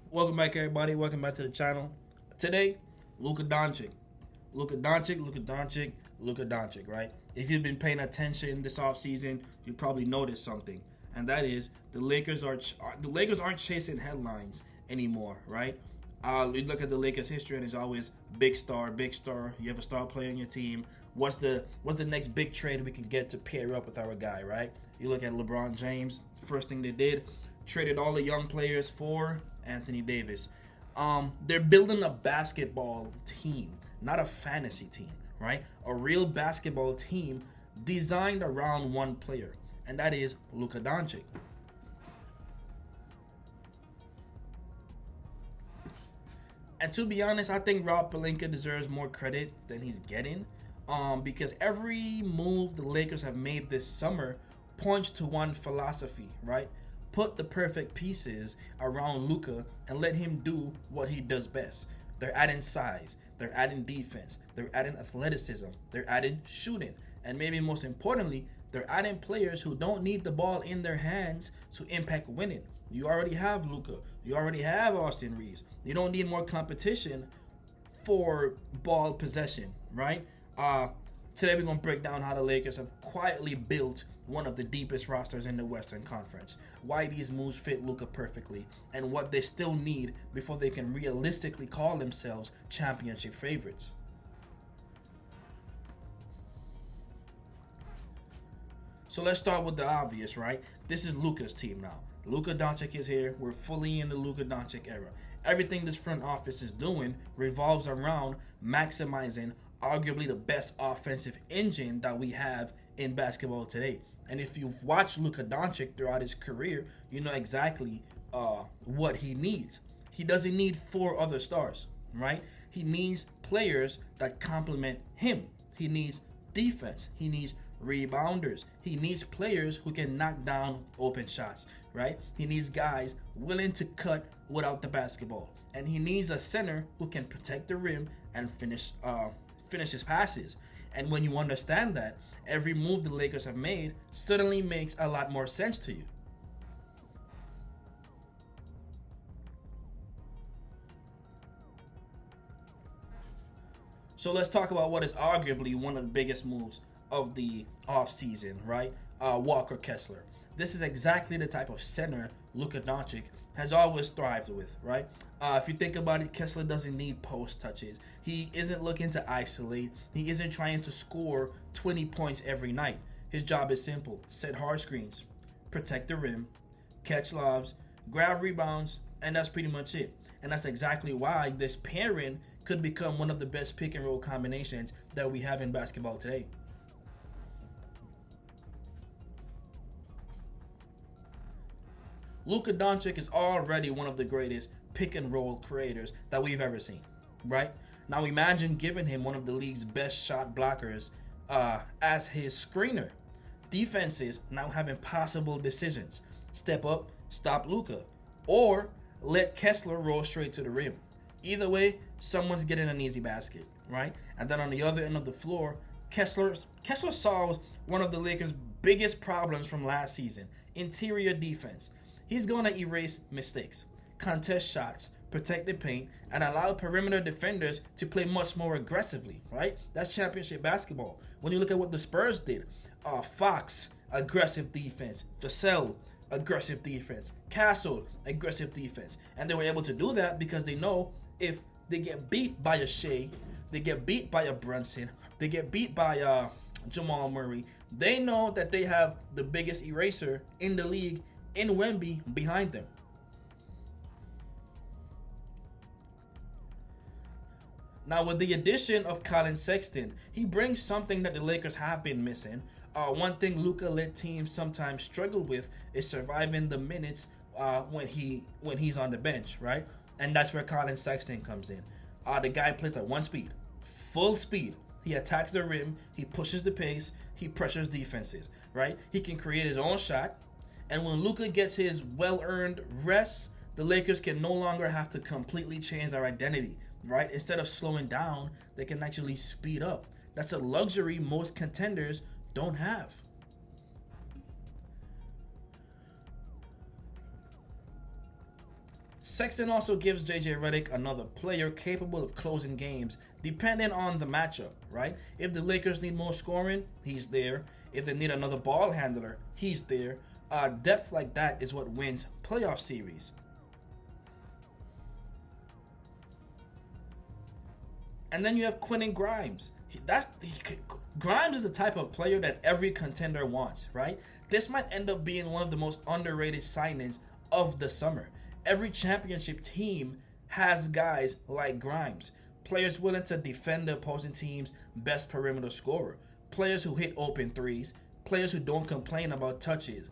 Welcome back, everybody. Welcome back to the channel. Today, Luka Doncic. Luka Doncic, Luka Doncic, Luka Doncic, right? If you've been paying attention this offseason, you probably noticed something. And that is the Lakers aren't chasing headlines anymore, right? You look at the Lakers' history, and it's always big star, big star. You have a star player on your team. What's the next big trade we can get to pair up with our guy, right? You look at LeBron James. First thing they did, traded all the young players for Anthony Davis. They're building a basketball team, not a fantasy team, right? A real basketball team designed around one player, and that is Luka Doncic. And to be honest, I think Rob Pelinka deserves more credit than he's getting. Because every move the Lakers have made this summer points to one philosophy, right? Put the perfect pieces around Luka and let him do what he does best. They're adding size, they're adding defense, they're adding athleticism, they're adding shooting, and maybe most importantly, they're adding players who don't need the ball in their hands to impact winning. You already have Luka, you already have Austin Reeves. You don't need more competition for ball possession, right? Today we're gonna break down how the Lakers have quietly built one of the deepest rosters in the Western Conference, why these moves fit Luka perfectly, and what they still need before they can realistically call themselves championship favorites. So let's start with the obvious, right? This is Luka's team now. Luka Doncic is here. We're fully in the Luka Doncic era. Everything this front office is doing revolves around maximizing arguably the best offensive engine that we have in basketball today. And if you've watched Luka Doncic throughout his career, you know exactly what he needs. He doesn't need four other stars, right? He needs players that complement him. He needs defense. He needs rebounders. He needs players who can knock down open shots, right? He needs guys willing to cut without the basketball. And he needs a center who can protect the rim and finish his passes. And when you understand that, every move the Lakers have made suddenly makes a lot more sense to you. So let's talk about what is arguably one of the biggest moves of the offseason, right? Walker Kessler. This is exactly the type of center Luka Doncic has always thrived with, right? If you think about it, Kessler doesn't need post touches. He isn't looking to isolate. He isn't trying to score 20 points every night. His job is simple: set hard screens, protect the rim, catch lobs, grab rebounds, and that's pretty much it. And that's exactly why this pairing could become one of the best pick and roll combinations that we have in basketball today. Luka Doncic is already one of the greatest pick and roll creators that we've ever seen, right? Now imagine giving him one of the league's best shot blockers as his screener. Defenses now have impossible decisions: step up, stop Luka, or let Kessler roll straight to the rim. Either way, someone's getting an easy basket, right? And then on the other end of the floor, Kessler solves one of the Lakers' biggest problems from last season: interior defense. He's going to erase mistakes, contest shots, protect the paint, and allow perimeter defenders to play much more aggressively, right? That's championship basketball. When you look at what the Spurs did, Fox, aggressive defense; Vassell, aggressive defense; Castle, aggressive defense. And they were able to do that because they know if they get beat by a Shea, they get beat by a Brunson, they get beat by Jamal Murray, they know that they have the biggest eraser in the league in Wemby behind them. Now, with the addition of Colin Sexton, he brings something that the Lakers have been missing. One thing Luka-led teams sometimes struggle with is surviving the minutes when he's on the bench, right? And that's where Colin Sexton comes in. The guy plays at one speed, full speed. He attacks the rim, he pushes the pace, he pressures defenses, right? He can create his own shot. And when Luka gets his well-earned rest, the Lakers can no longer have to completely change their identity, right? Instead of slowing down, they can actually speed up. That's a luxury most contenders don't have. Sexton also gives JJ Redick another player capable of closing games depending on the matchup, right? If the Lakers need more scoring, he's there. If they need another ball handler, he's there. Depth like that is what wins playoff series. And then you have Quentin Grimes. Grimes is the type of player that every contender wants, right? This might end up being one of the most underrated signings of the summer. Every championship team has guys like Grimes, players willing to defend the opposing team's best perimeter scorer, players who hit open threes, players who don't complain about touches,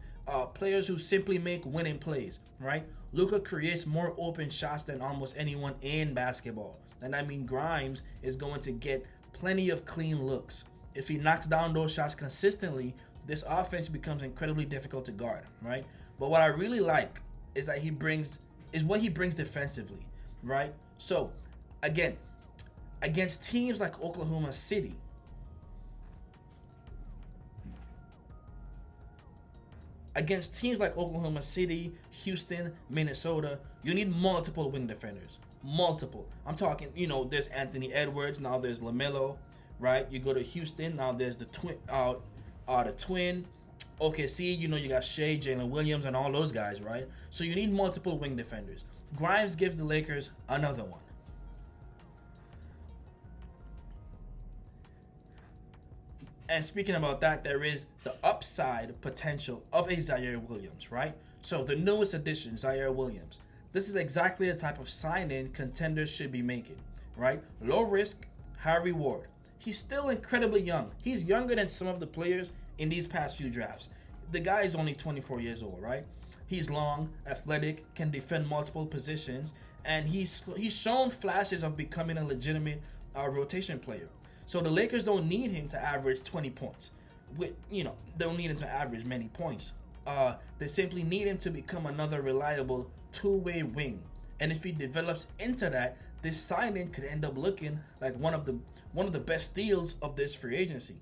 players who simply make winning plays, right? Luka creates more open shots than almost anyone in basketball. And I mean, Grimes is going to get plenty of clean looks. If he knocks down those shots consistently, this offense becomes incredibly difficult to guard, right? But what I really like is that what he brings defensively, right? So, again, against teams like Oklahoma City, Houston, Minnesota, you need multiple wing defenders. Multiple. I'm talking, there's Anthony Edwards, now there's LaMelo, right? You go to Houston, now there's the twin. OKC, you got Shea, Jalen Williams, and all those guys, right? So you need multiple wing defenders. Grimes gives the Lakers another one. And speaking about that, there is the upside potential of a Zaire Williams, right? So the newest addition, Zaire Williams. This is exactly the type of sign-in contenders should be making, right? Low risk, high reward. He's still incredibly young. He's younger than some of the players in these past few drafts. The guy is only 24 years old, right? He's long, athletic, can defend multiple positions, and he's shown flashes of becoming a legitimate rotation player. So the Lakers don't need him to average 20 points. They don't need him to average many points. They simply need him to become another reliable two-way wing. And if he develops into that, this signing could end up looking like one of the best steals of this free agency.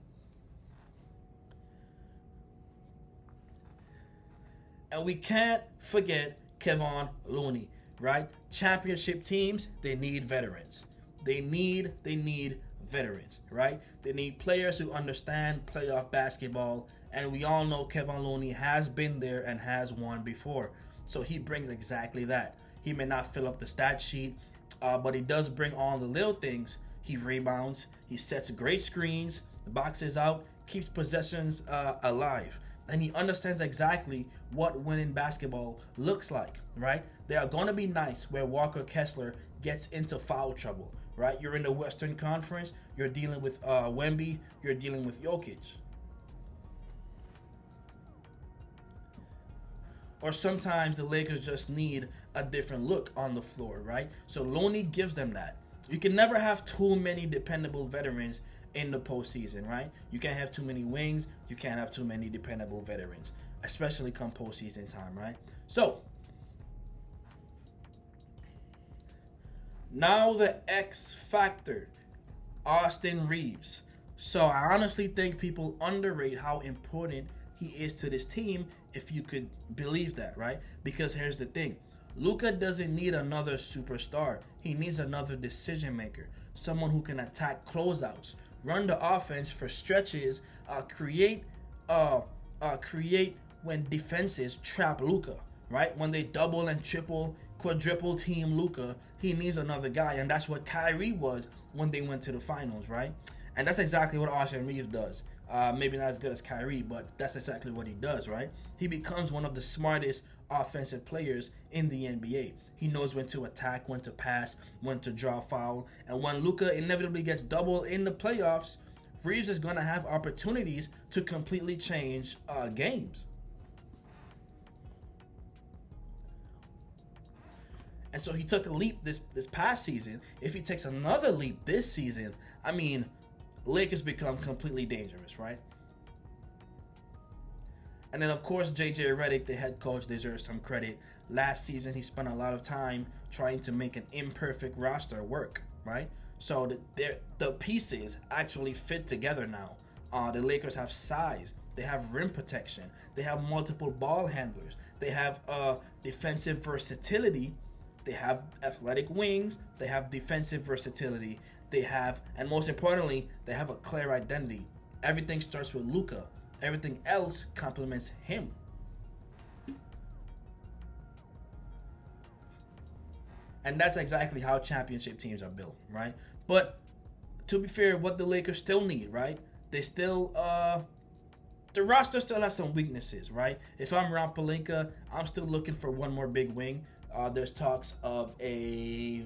And we can't forget Kevon Looney, right? Championship teams, they need veterans. They need veterans, right? They need players who understand playoff basketball, and we all know Kevon Looney has been there and has won before. So he brings exactly that. He may not fill up the stat sheet, but he does bring all the little things. He rebounds, he sets great screens, boxes out, keeps possessions alive. And he understands exactly what winning basketball looks like, right? There are going to be nights where Walker Kessler gets into foul trouble, right? You're in the Western Conference, you're dealing with Wemby, you're dealing with Jokic. Or sometimes the Lakers just need a different look on the floor, right? So Looney gives them that. You can never have too many dependable veterans in the postseason, right? You can't have too many wings. You can't have too many dependable veterans, especially come postseason time, right? So now the X factor, Austin Reeves. So I honestly think people underrate how important he is to this team, if you could believe that, right? Because here's the thing. Luka doesn't need another superstar. He needs another decision maker, someone who can attack closeouts, run the offense for stretches, create when defenses trap Luka, right? When they double and triple, quadruple team Luka, he needs another guy, and that's what Kyrie was when they went to the finals, right? And that's exactly what Austin Reeves does. Maybe not as good as Kyrie, but that's exactly what he does, right? He becomes one of the smartest offensive players in the NBA. He knows when to attack, when to pass, when to draw foul. And when Luka inevitably gets double in the playoffs, Reeves is going to have opportunities to completely change games. And so he took a leap this past season. If he takes another leap this season, I mean, Lakers become completely dangerous, right? And then, of course, JJ Redick, the head coach, deserves some credit. Last season, he spent a lot of time trying to make an imperfect roster work, right? So the pieces actually fit together now. The Lakers have size. They have rim protection. They have multiple ball handlers. They have defensive versatility They have athletic wings. They have defensive versatility. They have, and most importantly, they have a clear identity. Everything starts with Luka. Everything else complements him. And that's exactly how championship teams are built, right? But to be fair, what the Lakers still need, right? They still the roster still has some weaknesses, right? If I'm Rob Pelinka, I'm still looking for one more big wing. There's talks of a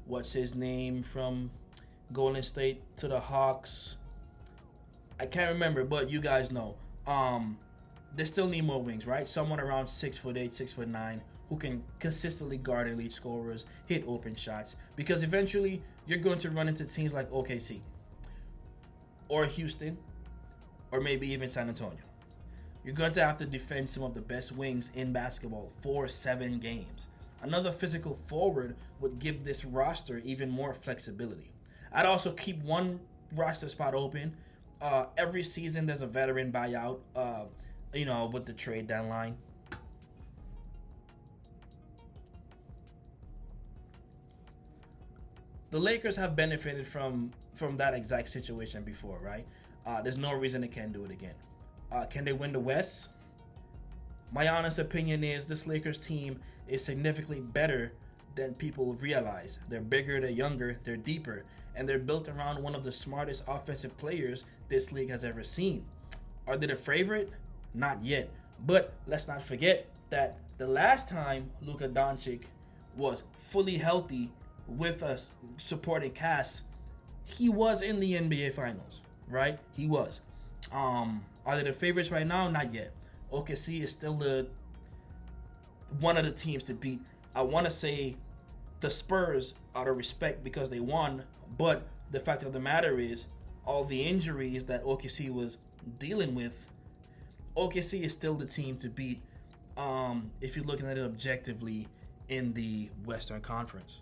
what's his name from Golden State to the Hawks. I can't remember, but you guys know. They still need more wings, right? Someone around 6'8", 6'9", who can consistently guard elite scorers, hit open shots. Because eventually, you're going to run into teams like OKC, or Houston, or maybe even San Antonio. You're going to have to defend some of the best wings in basketball for 7 games. Another physical forward would give this roster even more flexibility. I'd also keep one roster spot open. Every season there's a veteran buyout, with the trade deadline. The Lakers have benefited from that exact situation before, right? There's no reason they can't do it again. Can they win the West? My honest opinion is this Lakers team is significantly better than people realize. They're bigger, they're younger, they're deeper, and they're built around one of the smartest offensive players this league has ever seen. Are they the favorite? Not yet. But let's not forget that the last time Luka Doncic was fully healthy with a supporting cast, he was in the NBA Finals, right? He was. Are they the favorites right now? Not yet. OKC is still one of the teams to beat. I want to say the Spurs out of respect because they won, but the fact of the matter is all the injuries that OKC was dealing with, OKC is still the team to beat if you're looking at it objectively in the Western Conference.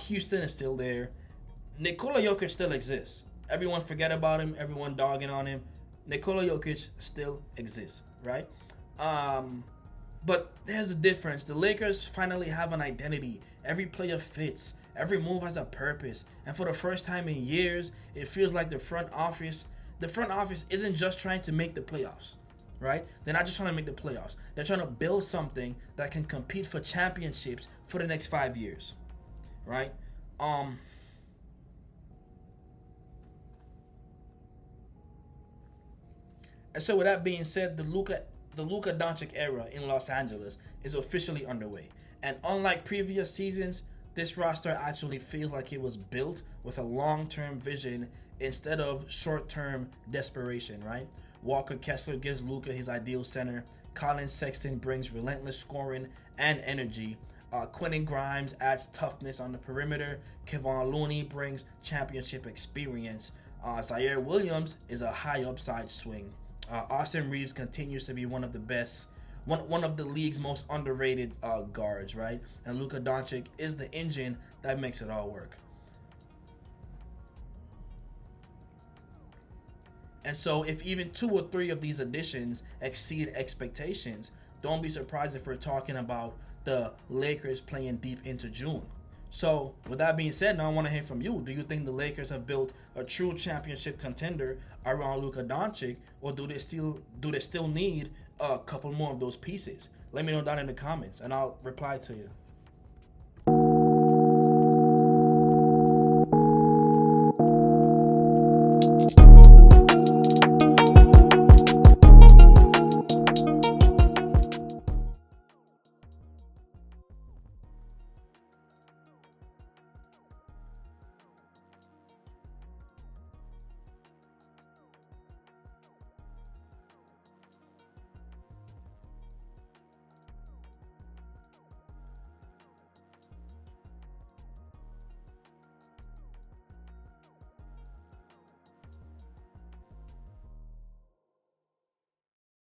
Houston is still there. Nikola Jokic still exists. Everyone forget about him. Everyone dogging on him. Nikola Jokic still exists, right? But there's a difference. The Lakers finally have an identity. Every player fits. Every move has a purpose. And for the first time in years, it feels like the front office isn't just trying to make the playoffs, right? They're not just trying to make the playoffs. They're trying to build something that can compete for championships for the next 5 years, right? And so with that being said, the Luka Doncic era in Los Angeles is officially underway. And unlike previous seasons, this roster actually feels like it was built with a long-term vision instead of short-term desperation, right? Walker Kessler gives Luka his ideal center. Colin Sexton brings relentless scoring and energy. Quentin Grimes adds toughness on the perimeter. Kevon Looney brings championship experience. Zaire Williams is a high upside swing. Austin Reeves continues to be one of the league's most underrated guards, right? And Luka Doncic is the engine that makes it all work. And so if even 2 or 3 of these additions exceed expectations, don't be surprised if we're talking about the Lakers playing deep into June. So with that being said, now I want to hear from you. Do you think the Lakers have built a true championship contender around Luka Doncic, or do they still need a couple more of those pieces? Let me know down in the comments, and I'll reply to you.